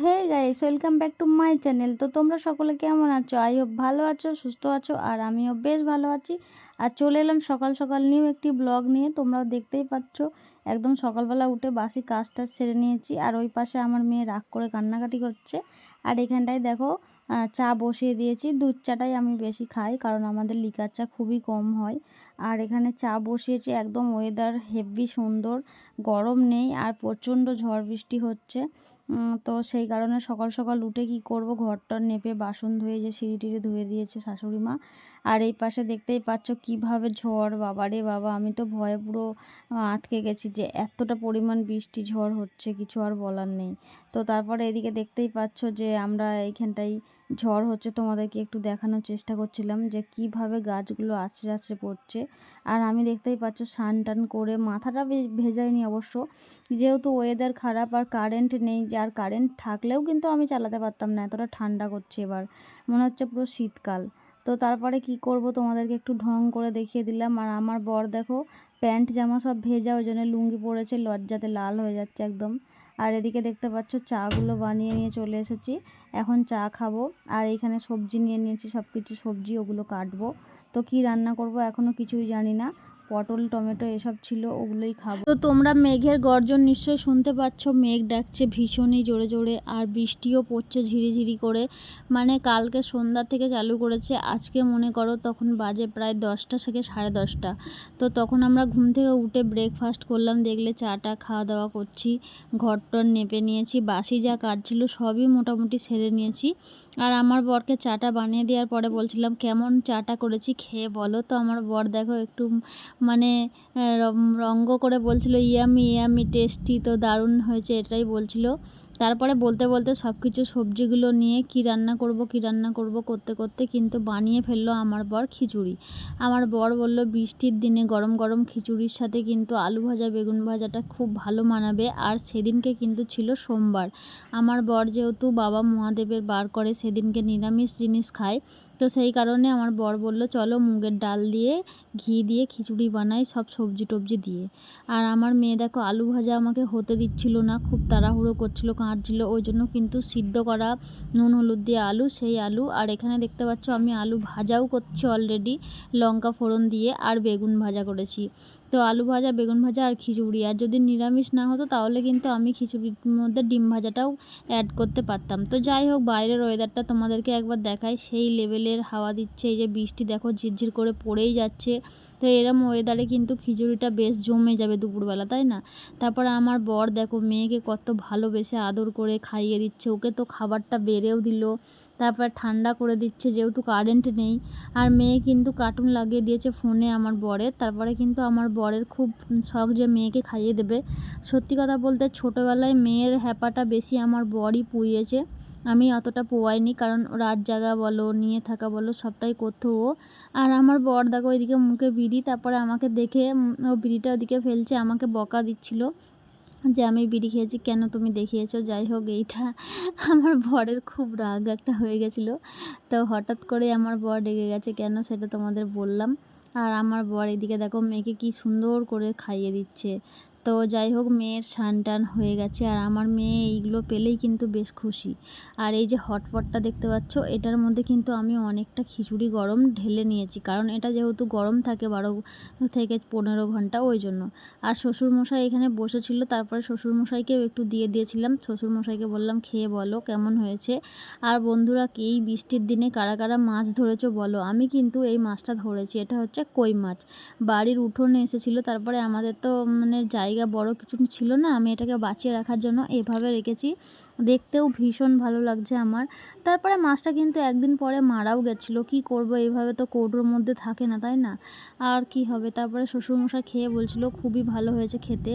Hey guys, welcome back to my channel. তো তোমরা সকলে কেমন আছো? আই হোপ ভালো আছো, সুস্থ আছো, আর আমিও বেশ ভালো আছি। আর চলে এলাম সকাল সকাল নিউ একটি ব্লগ নিয়ে। তোমরাও দেখতেই পাচ্ছ, একদম সকালবেলা উঠে বাসি কাজটা সেরে নিয়েছি। আর ওই পাশে আমার মেয়ে রাগ করে কান্নাকাটি করছে। আর এখানটায় দেখো চা বসিয়ে দিয়েছি। দুধ চাটাই আমি বেশি খাই, কারণ আমাদের লিকার চা খুবই কম হয়। আর এখানে চা বসিয়েছি, একদম ওয়েদার হেভি সুন্দর, গরম নেই আর প্রচণ্ড ঝড় বৃষ্টি হচ্ছে। তো সেই কারণে সকাল সকাল উঠে কি করব, ঘরটর নেপে বাসন ধুয়ে যে সিঁড়ি টিড়ি ধুয়ে দিয়েছে শাশুড়ি মা। আর এই পাশে দেখতেই পাচ্ছ কিভাবে ঝড়, বাবা রে বাবা, আমি তো ভয়ে পুরো আটকে গেছি যে এতটা পরিমাণ বৃষ্টি ঝড় হচ্ছে, কিছু আর বলার নেই। তো তারপরে এদিকে দেখতেই পাচ্ছ যে আমরা এইখানটাই ঝড় হচ্ছে, তোমাদেরকে একটু দেখানোর চেষ্টা করছিলাম যে কিভাবে গাছগুলো আছড়ে আছড়ে পড়ছে। আর আমি দেখতেই পাচ্ছ স্নান টান করে, মাথাটা ভেজাইনি অবশ্য, যেহেতু ওয়েদার খারাপ আর কারেন্ট নেই। আর কারেন্ট থাকলেও কিন্তু আমি চালাতে পারতাম না, এতটা ঠান্ডা করছে এবার, মনে হচ্ছে পুরো শীতকাল। তো তারপরে কি করব, তোমাদেরকে একটু ঢং করে দেখিয়ে দিলাম। আর আমার বর দেখো, প্যান্ট জামা সব ভেজা, ওই জন্য লুঙ্গি পরেছে, লজ্জাতে লাল হয়ে যাচ্ছে একদম। আর এদিকে দেখতে পাচ্ছ চাগুলো বানিয়ে নিয়ে চলে এসেছি, এখন চা খাবো। আর এইখানে সবজি নিয়ে নিয়েছি, সব কিছু সবজি, ওগুলো কাটবো। তো কি রান্না করব এখনও কিছুই জানি না, পটল টমেটো এসব ছিল, ওগুলোই খাবো। তো তোমরা মেঘের গর্জন নিশ্চয়ই শুনতে পাচ্ছ, মেঘ ডাকছে ভীষণই জোরে জোরে, আর বৃষ্টিও পড়ছে ঝিরিঝিরি করে। মানে কালকে সন্ধ্যা থেকে চালু করেছে, আজকে মনে করো তখন বাজে প্রায় 10টা থেকে 10:30। তো তখন আমরা ঘুম থেকে উঠে ব্রেকফাস্ট করলাম, দেখলে চাটা খাওয়া দাওয়া করছি, ঘরটর নেপে নিয়েছি, বাসি যা কাজ ছিল সবই মোটামুটি সেরে নিয়েছি। আর আমার বরকে চাটা বানিয়ে দেওয়ার পরে বলছিলাম কেমন চাটা করেছি, খেয়ে বলো। তো আমার বর দেখো একটু মানে রঙ্গ করে বলছিল ইয়ামি ইয়ামি টেস্টি, তো দারুণ হয়েছে এটাই বলছিল। তারপরে বলতে বলতে সব কিছু সবজিগুলো নিয়ে কি রান্না করব করতে করতে কিন্তু বানিয়ে ফেললো আমার বর খিচুড়ি। আমার বর বলল বৃষ্টির দিনে গরম গরম খিচুড়ির সাথে কিন্তু আলু ভাজা বেগুন ভাজাটা খুব ভালো মানাবে। আর সেদিনকে কিন্তু ছিল সোমবার, আমার বর যেহেতু বাবা মহাদেবের বার করে, সেদিনকে নিরামিষ জিনিস খায়। তো সেই কারণে আমার বর বলল চলো মুগের ডাল দিয়ে ঘি দিয়ে খিচুড়ি বানাই, সব সবজি টবজি দিয়ে। আর আমার মেয়ে দেখো আলু ভাজা আমাকে হতে দিচ্ছিল না, খুব তাড়াহুড়ো করছিল, কাঁদছিল, ওই জন্য কিন্তু সিদ্ধ করা নুন হলুদ দিয়ে আলু, সেই আলু। আর এখানে দেখতে পাচ্ছ আমি আলু ভাজাও করছি অলরেডি, লঙ্কা ফোড়ন দিয়ে, আর বেগুন ভাজা করেছি। তো আলু ভাজা বেগুন ভাজা আর খিচুড়ি। আর যদি নিরামিষ না হতো তাহলে কিন্তু আমি খিচুড়ির মধ্যে ডিম ভাজাটাও অ্যাড করতে পারতাম। তো যাই হোক, বাইরের ওয়েদারটা তোমাদেরকে একবার দেখাই, সেই লেভেলের হাওয়া দিচ্ছে, এই যে বৃষ্টি দেখো ঝিরঝির করে পড়েই যাচ্ছে। তো এরম ওয়েদারে কিন্তু খিচুড়িটা বেশ জমে যাবে দুপুরবেলা, তাই না? তারপরে আমার বর দেখো মেয়েকে কত ভালোবেসে আদর করে খাইয়ে দিচ্ছে, ওকে তো খাবারটা বেড়েও দিল, তারপর ঠান্ডা করে দিচ্ছে যেহেতু কারেন্ট নেই। আর মেয়ে কিন্তু কার্টুন লাগিয়ে দিয়েছে ফোনে আমার বরের। তারপরে কিন্তু আমার বরের খুব শখ যে মেয়েকে খাইয়ে দেবে। সত্যি কথা বলতে ছোটোবেলায় মেয়ের হ্যাপাটা বেশি আমার বরই পুইয়েছে, আমি অতটা পোয়াইনি, কারণ রাত জাগা বলো নিয়ে থাকা বলো সবটাই করতো ও। আর আমার বর দেখো ওইদিকে মুখে বিড়ি, তারপরে আমাকে দেখে ও বিড়িটা ওদিকে ফেলছে, আমাকে বকা দিচ্ছিল যে আমি বিড়ি খেয়েছি কেন তুমি দেখিয়েছো। যাই হোক, এইটা আমার বরের খুব রাগ একটা হয়ে গেছিলো। তো হঠাৎ করে আমার বর রেগে গেছে কেন সেটা তোমাদের বললাম। আর আমার বর এদিকে দেখো মেয়েকে কি সুন্দর করে খাইয়ে দিচ্ছে। তো যাই হোক, মেয়ের স্নান টান হয়ে গেছে, আর আমার মেয়ে এইগুলো পেলেই কিন্তু বেশ খুশি। আর এই যে হটপটটা দেখতে পাচ্ছ, এটার মধ্যে কিন্তু আমি অনেকটা খিচুড়ি গরম ঢেলে নিয়েছি, কারণ এটা যেহেতু গরম থাকে 12 থেকে 15 ঘন্টা, ওই জন্য। আর শ্বশুরমশাই এখানে বসেছিল, তারপরে শ্বশুরমশাইকেও একটু দিয়ে দিয়েছিলাম, শ্বশুরমশাইকে বললাম খেয়ে বলো কেমন হয়েছে। আর বন্ধুরা, এই বৃষ্টির দিনে কারা কারা মাছ ধরেছো বলো, আমি কিন্তু এই মাছটা ধরেছি, এটা হচ্ছে কই মাছ। বাড়ির উঠোনে এসেছিলো, তারপরে আমাদের তো মানে জায়গা বড় কিছু ছিল না, আমি এটাকে বাঁচিয়ে রাখার জন্য এভাবে রেখেছি, দেখতেও ভীষণ ভালো লাগছে আমার। তারপরে মাছটা কিন্তু একদিন পরে মারাও গেছিলো, কি করব, এইভাবে তো কৌটোর মধ্যে থাকে না, তাই না? আর কি হবে। তারপরে শ্বশুরমশাই খেয়ে বলছিল খুবই ভালো হয়েছে খেতে।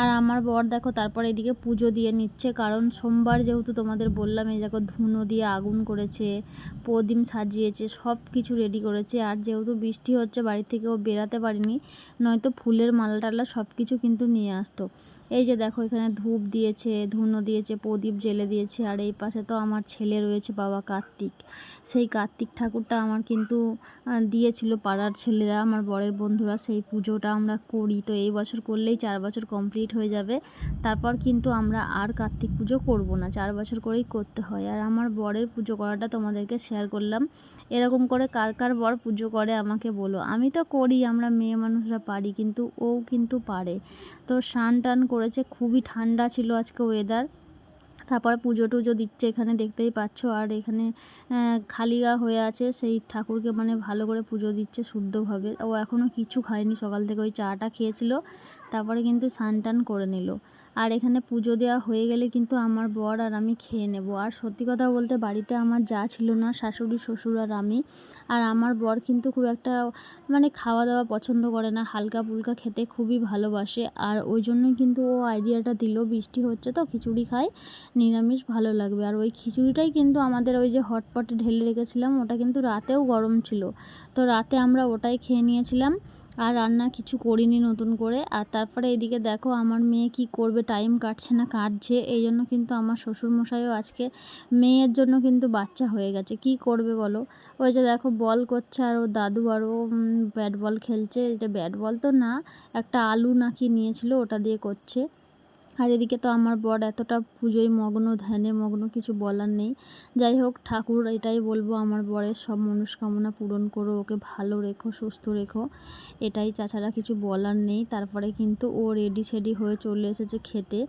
আর আমার বর দেখো তারপরে এদিকে পুজো দিয়ে নিচ্ছে, কারণ সোমবার যেহেতু তোমাদের বললাম, এই দেখো ধুনো দিয়ে আগুন করেছে, প্রদীপ সাজিয়েছে, সব কিছু রেডি করেছে। আর যেহেতু বৃষ্টি হচ্ছে বাড়ি থেকেও বেরাতে পারিনি, নয়তো ফুলের মালা টালা সব কিছু কিন্তু নিয়ে আসতো। এই যে দেখো এখানে ধূপ দিয়েছে, ধুনো দিয়েছে, প্রদীপ জ্বেলে দিয়েছে। আর এই পাশে তো আমার ছেলে রয়েছে, বাবা কার্তিক। সেই কার্তিক ঠাকুরটা আমার কিন্তু দিয়েছিল পাড়ার ছেলেরা, আমার বরের বন্ধুরা। সেই পুজোটা আমরা করি, তো এই বছর করলেই 4 বছর কমপ্লিট হয়ে যাবে। তারপর কিন্তু আমরা আর কার্তিক পুজো করব না, 4 বছর করেই করতে হয়। আর আমার বরের পুজো করাটা তোমাদেরকে শেয়ার করলাম। এরকম করে কার কার বর পুজো করে আমাকে বলো। আমি তো করি, আমরা মেয়ে মানুষরা পারি, কিন্তু ও কিন্তু পারে। তো স্নান টান করেছে, খুবই ঠান্ডা ছিল আজকে ওয়েদার। তারপরে পুজো টুজো দিচ্ছে, এখানে দেখতেই পাচ্ছ। আর এখানে খালি গা হয়ে আছে, সেই ঠাকুরকে মানে ভালো করে পুজো দিচ্ছে শুদ্ধভাবে। ও এখনও কিছু খায়নি, সকাল থেকে ওই চাটা খেয়েছিল, তারপরে কিন্তু স্নান টান করে নিল। আর এখানে পুজো দেওয়া হয়ে গেলে কিন্তু আমার বর আর আমি খেয়ে নেব। আর সত্যি কথা বলতে বাড়িতে আমার যা ছিল না, শাশুড়ি শ্বশুর আর আমি। আর আমার বর কিন্তু খুব একটা মানে খাওয়া দাওয়া পছন্দ করে না, হালকা ফুলকা খেতে খুবই ভালোবাসে। আর ওই জন্যই কিন্তু ও আইডিয়াটা দিল, বৃষ্টি হচ্ছে তো খিচুড়ি খাই, নিরামিষ ভালো লাগবে। আর ওই খিচুড়িটাই কিন্তু আমাদের ওই যে হটপটে ঢেলে রেখেছিলাম, ওটা কিন্তু রাতেও গরম ছিল, তো রাতে আমরা ওটাই খেয়ে নিয়েছিলাম। আর রান্না কিছু করিনি নতুন করে। আর তারপরে এদিকে দেখো আমার মেয়ে কি করবে, টাইম কাটছে না, কাঁদছে। এই জন্য কিন্তু আমার শ্বশুরমশাইও আজকে মেয়ের জন্য কিন্তু বাচ্চা হয়ে গেছে, কি করবে বলো। ওই যে দেখো বল করছে, আর ও দাদু আরও ব্যাট বল খেলছে। এটা ব্যাট বল তো না, একটা আলু নাকি নিয়েছিল, ওটা দিয়ে করছে। আর এদিকে তো আমার বর এতটা পুজোয় মগ্ন, ধ্যানে মগ্ন, কিছু বলার নেই। যাই হোক, ঠাকুর এটাই বলবো, আমার বরের সব মনস্কামনা পূরণ করো, ওকে ভালো রেখো, সুস্থ রেখো, এটাই, তাছাড়া কিছু বলার নেই। তারপরে কিন্তু ও রেডি সেডি হয়ে চলে এসেছে খেতে।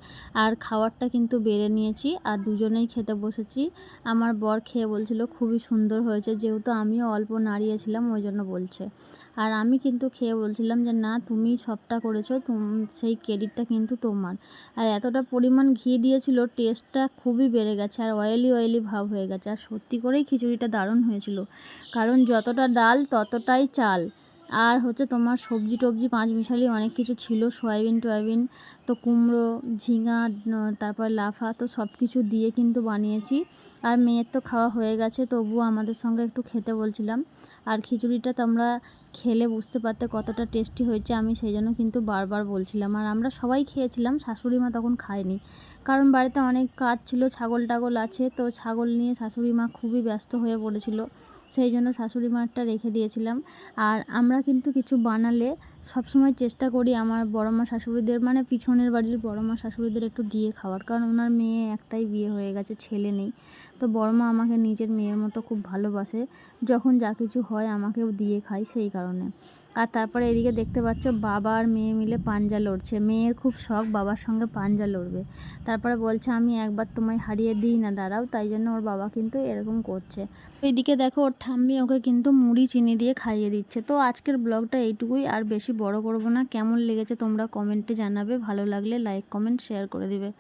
আর খাবারটা কিন্তু বেড়ে নিয়েছি, আর দুজনেই খেতে বসেছি। আমার বর খেয়ে বলছিল খুবই সুন্দর হয়েছে, যেহেতু আমিও অল্প নাড়িয়েছিলাম ওই জন্য বলছে। আর আমি কিন্তু খেয়ে বলছিলাম যে না, তুমি সবটা করেছো, সেই ক্রেডিটটা কিন্তু তোমার। আর এতটা পরিমাণ ঘি দিয়েছিল, টেস্টটা খুবই বেড়ে গেছে, আর অয়েলি অয়েলি ভাব হয়ে গেছে। আর সত্যি করেই খিচুড়িটা দারুণ হয়েছিল, কারণ যতটা ডাল ততটাই চাল। আর হচ্ছে তোমার সবজি টবজি পাঁচমিশালি অনেক কিছু ছিল, সয়াবিন টয়াবিন, তো কুমড়ো, ঝিঙা, তারপর লাফা, তো সব কিছু দিয়ে কিন্তু বানিয়েছি। আর মেয়ের তো খাওয়া হয়ে গেছে, তবুও আমাদের সঙ্গে একটু খেতে বলছিলাম। আর খিচুড়িটা তোমরা খেলে বুঝতে পারতে কতটা টেস্টি হয়েছে, আমি সেই জন্য কিন্তু বারবার বলছিলাম। আর আমরা সবাই খেয়েছিলাম, শাশুড়ি মা তখন খায়নি, কারণ বাড়িতে অনেক কাজ ছিল, ছাগল টাগল আছে, তো ছাগল নিয়ে শাশুড়ি মা খুবই ব্যস্ত হয়ে পড়েছিল, সেই জন্য শাশুড়ি মারটা রেখে দিয়েছিলাম। আর আমরা কিন্তু কিছু বানালে সবসময় চেষ্টা করি আমার বড় মা শাশুড়িদের, মানে পিছনের বাড়ির বড় মা শাশুড়িদের একটু দিয়ে খাওয়ার, কারণ ওনার মেয়ে একটাই বিয়ে হয়ে গেছে, ছেলে নেই। তো বড় মা আমাকে নিজের মেয়ের মতো খুব ভালোবাসে, যখন যা কিছু হয় আমাকেও দিয়ে খায়, সেই কারণে। আর তারপরে এদিকে দেখতে পাচ্ছ বাবা আর মেয়ে মিলে পাঞ্জা লড়ছে, মেয়ের খুব শখ বাবার সঙ্গে পাঞ্জা লড়বে। তারপরে বলছে আমি একবার তোমায় হারিয়ে দিই না, দাঁড়াও, তাই জন্য ওর বাবা কিন্তু এরকম করছে। এইদিকে দেখো ওর ঠাম্মি ওকে কিন্তু মুড়ি চিনি দিয়ে খাইয়ে দিচ্ছে। তো আজকের ব্লগটা এইটুকুই, আর বেশি বড় করব না। কেমন লেগেছে তোমরা কমেন্টে জানাবে, ভালো লাগলে লাইক কমেন্ট শেয়ার করে দিবে।